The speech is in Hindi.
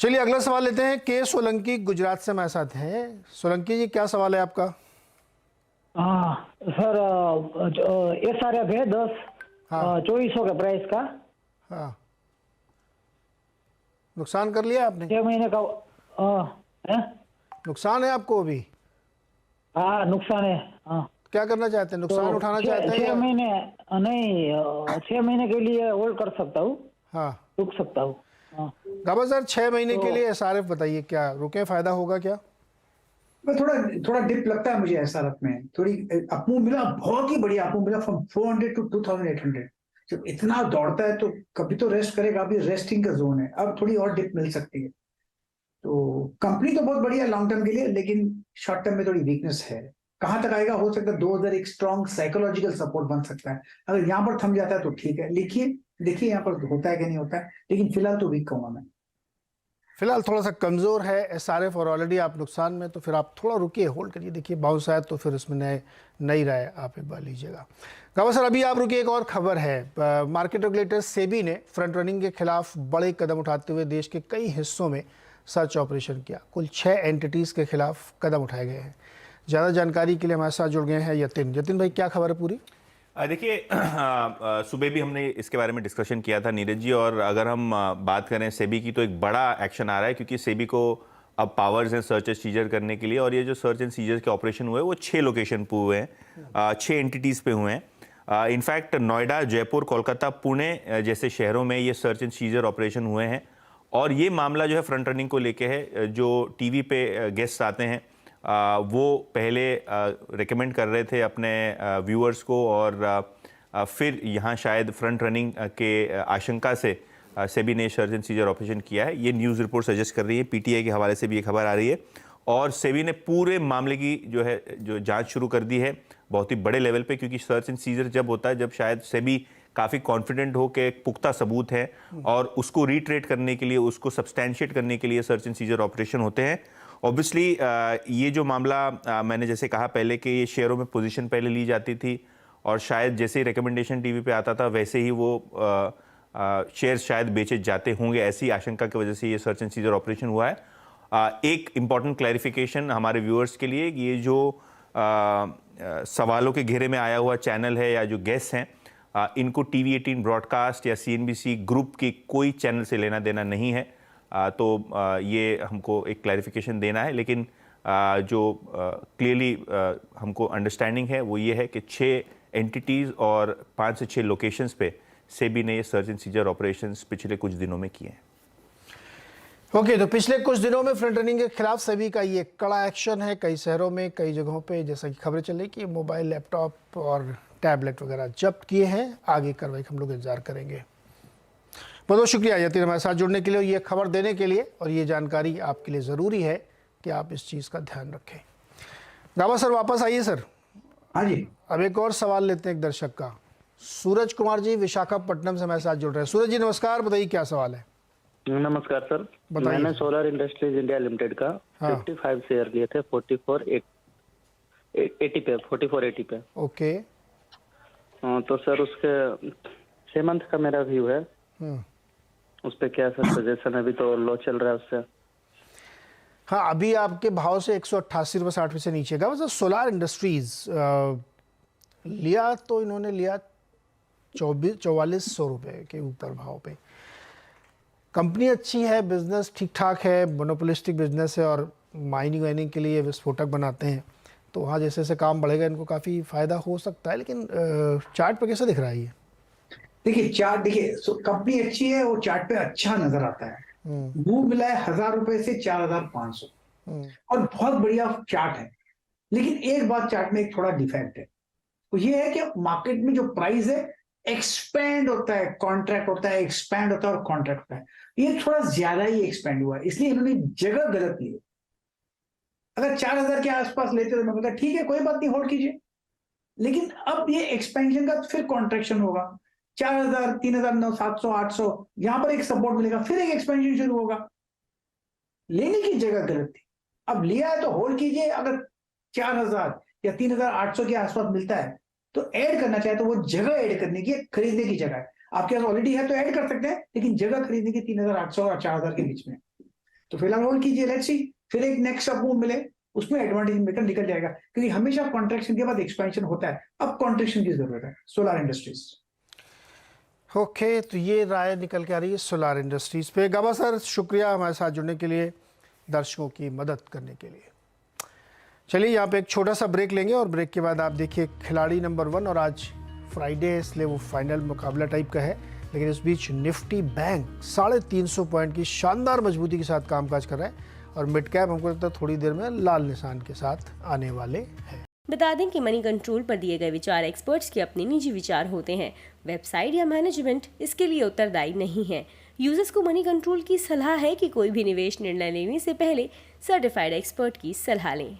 चलिए अगला सवाल लेते हैं। के सोलंकी गुजरात से हमारे साथ हैं। सोलंकी जी, क्या सवाल है आपका? हाँ सर, SRF है 10 हाँ 2400 का प्राइस का। हाँ, नुकसान कर लिया आपने? 6 महीने का। है? नुकसान है आपको अभी? हाँ नुकसान है। हाँ क्या करना चाहते हैं, तो नुकसान उठाना छः चाहते हैं छः या? महीने नहीं, 6 महीने के लिए होल्ड कर सकता हूँ, हाँ, रुक सकता हूँ। हाँ गाबा सर 6 महीने तो के लिए एसआरएफ बताइए, क्या रुके, फायदा होगा क्या? मैं थोड़ा थोड़ा डिप लगता है मुझे एसआरएफ में, थोड़ी अपमूव मिला, बहुत ही बढ़िया अपमूव मिला फ्रॉम 400 टू 2800। जब इतना दौड़ता है तो कभी तो रेस्ट करेगा, अभी रेस्टिंग का जोन है, अब थोड़ी और डिप मिल सकती है। तो कंपनी तो बहुत बढ़िया लॉन्ग टर्म के लिए, लेकिन शॉर्ट टर्म में थोड़ी वीकनेस है। कहां तक आएगा, हो सकता है 2000 एक स्ट्रॉन्ग साइकोलॉजिकल सपोर्ट बन सकता है। अगर यहाँ पर थम जाता है तो ठीक है, लिखिए देखिए यहाँ पर होता है कि नहीं होता है, लेकिन फिलहाल तो वीक कहूंगा मैं। फिलहाल थोड़ा सा कमज़ोर है एसआरएफ और ऑलरेडी आप नुकसान में, तो फिर आप थोड़ा रुकिए, होल्ड करिए, देखिए बाउंस आए तो फिर इसमें नए नई राय आप एक बार लीजिएगा। गावा सर अभी आप रुकिए, एक और खबर है। मार्केट रेगुलेटर सेबी ने फ्रंट रनिंग के खिलाफ बड़े कदम उठाते हुए देश के कई हिस्सों में सर्च ऑपरेशन किया। कुल 6 एंटिटीज़ के खिलाफ कदम उठाए गए हैं। ज़्यादा जानकारी के लिए हमारे साथ जुड़ गए हैं यतिन भाई, क्या खबर है पूरी? देखिए, सुबह भी हमने इसके बारे में डिस्कशन किया था नीरज जी, और अगर हम बात करें सेबी की, तो एक बड़ा एक्शन आ रहा है, क्योंकि सेबी को अब पावर्स हैं सर्च एंड सीजर करने के लिए। और ये जो सर्च एंड सीजर के ऑपरेशन हुए वो 6 लोकेशन पे हुए हैं, 6 एंटिटीज़ पे हुए हैं। इनफैक्ट नोएडा, जयपुर, कोलकाता, पुणे जैसे शहरों में ये सर्च एंड सीजर ऑपरेशन हुए हैं। और ये मामला जो है फ्रंट रनिंग को लेके है। जो टीवी पे गेस्ट आते हैं वो पहले रिकमेंड कर रहे थे अपने व्यूअर्स को, और फिर यहाँ शायद फ्रंट रनिंग के आशंका से सेबी ने सर्च एंड सीजर ऑपरेशन किया है। ये न्यूज़ रिपोर्ट सजेस्ट कर रही है, पीटीआई के हवाले से भी ये खबर आ रही है। और सेबी ने पूरे मामले की जो जांच शुरू कर दी है, बहुत ही बड़े लेवल पे, क्योंकि सर्च एंड सीजर जब होता है जब शायद सेबी काफ़ी कॉन्फिडेंट हो कि एक पुख्ता सबूत है, और उसको रिट्रेट करने के लिए, उसको सब्सटैंशिएट करने के लिए सर्च एंड सीजर ऑपरेशन होते हैं। ऑब्वियसली ये जो मामला मैंने जैसे कहा पहले कि ये शेयरों में पोजीशन पहले ली जाती थी, और शायद जैसे ही रिकमेंडेशन टीवी पे आता था वैसे ही वो शेयर्स शायद बेचे जाते होंगे, ऐसी आशंका की वजह से ये सर्च एंड सीजर ऑपरेशन हुआ है। एक इम्पॉर्टेंट क्लैरिफिकेशन हमारे व्यूअर्स के लिए, ये जो सवालों के घेरे में आया हुआ चैनल है या जो गेस्ट हैं, इनको टीवी 18 ब्रॉडकास्ट या सीएनबीसी ग्रुप की कोई चैनल से लेना देना नहीं है। तो ये हमको एक क्लैरिफिकेशन देना है। लेकिन जो क्लियरली हमको अंडरस्टैंडिंग है वो ये है कि 6 एंटिटीज़ और 5 से 6 लोकेशंस पे सेबी ने ये सर्च एंड सीजर ऑपरेशंस पिछले कुछ दिनों में किए हैं। ओके, तो पिछले कुछ दिनों में फ्रंट रनिंग के खिलाफ सेबी का ये कड़ा एक्शन है। कई शहरों में, कई जगहों पे, जैसा कि खबरें चल रही कि मोबाइल, लैपटॉप और टैबलेट वगैरह जब्त किए हैं। आगे कार्रवाई हम लोग इंतजार करेंगे। बहुत बहुत शुक्रिया यतिन हमारे साथ जुड़ने के लिए, ये खबर देने के लिए, और ये जानकारी आपके लिए ज़रूरी है कि आप इस चीज़ का ध्यान रखें। गावा सर वापस आइए सर। हाँ जी, अब एक और सवाल लेते हैं एक दर्शक का। सूरज कुमार जी विशाखापट्टनम से हमारे साथ जुड़ रहे हैं। सूरज जी नमस्कार, बताइए क्या सवाल है? नमस्कार सर, बताइए। मैंने सोलर इंडस्ट्रीज इंडिया लिमिटेड का 55 शेयर लिए थे 4480 पे। ओके। तो सर उसके 6 मंथ का मेरा व्यू है, उस पर क्या सर सजेशन? अभी तो लो चल रहा है उससे। हाँ, अभी आपके भाव से 188 रुपये 60 पैसे नीचे का। मतलब सोलार इंडस्ट्रीज लिया तो इन्होंने लिया 4400 रुपये के ऊपर भाव पे। कंपनी अच्छी है, बिजनेस ठीक ठाक है, मोनोपोलिस्टिक बिजनेस है, और माइनिंग वाइनिंग के लिए विस्फोटक बनाते हैं, तो वहाँ जैसे जैसे काम बढ़ेगा इनको काफ़ी फ़ायदा हो सकता है। लेकिन चार्ट पे कैसा दिख रहा है ये? देखिए चार्ट देखिए, कंपनी अच्छी है और चार्ट पे अच्छा नजर आता है। मूव मिला है 1000 रुपए से 4500, और बहुत बढ़िया चार्ट है। लेकिन एक बात चार्ट में एक थोड़ा डिफेक्ट है, तो ये है कि मार्केट में जो प्राइस है एक्सपेंड होता है, कॉन्ट्रैक्ट होता है, एक्सपैंड होता है और कॉन्ट्रैक्ट होता है। ये थोड़ा ज्यादा ही एक्सपेंड हुआ है, इसलिए इन्होंने जगह गलत ली। अगर 4000 के आसपास लेते तो मैं बोलता ठीक है, कोई बात नहीं, होल्ड कीजिए। लेकिन अब ये एक्सपेंशन का फिर कॉन्ट्रैक्शन होगा, 4000, 3009, 700, 800, यहां पर एक सपोर्ट मिलेगा, फिर एक एक्सपेंशन शुरू होगा। लेने की जगह गलत थी, अब लिया है तो होल्ड कीजिए। अगर 4000 या 3800 के आसपास मिलता है तो ऐड करना चाहे तो वो जगह ऐड करने की, खरीदने की जगह है। आपके पास ऑलरेडी है तो ऐड कर सकते हैं, लेकिन जगह खरीदने की 3800 और 4000 के बीच में। तो फिलहाल होल्ड कीजिए, लेट्स सी, फिर एक नेक्स्ट अप मूव मिले, उसमें एडवांटेज मेकर निकल जाएगा, क्योंकि हमेशा कॉन्ट्रैक्शन के बाद एक्सपेंशन होता है, अब कॉन्ट्रैक्शन की जरूरत है सोलर इंडस्ट्रीज। ओके, तो ये राय निकल के आ रही है सोलर इंडस्ट्रीज पे। गाबा सर, शुक्रिया हमारे साथ जुड़ने के लिए, दर्शकों की मदद करने के लिए। चलिए यहाँ पे एक छोटा सा ब्रेक लेंगे और ब्रेक के बाद आप देखिए खिलाड़ी नंबर 1, और आज फ्राइडे है इसलिए वो फाइनल मुकाबला टाइप का है, लेकिन इस बीच निफ्टी बैंक 350 पॉइंट की शानदार मजबूती के साथ कामकाज कर रहा है, और मिड कैप हमको लगता है थोड़ी देर में लाल निशान के साथ आने वाले हैं। बता दें कि मनी कंट्रोल पर दिए गए विचार एक्सपर्ट्स के अपने निजी विचार होते हैं। वेबसाइट या मैनेजमेंट इसके लिए उत्तरदायी नहीं है। यूजर्स को मनी कंट्रोल की सलाह है कि कोई भी निवेश निर्णय लेने से पहले सर्टिफाइड एक्सपर्ट की सलाह लें।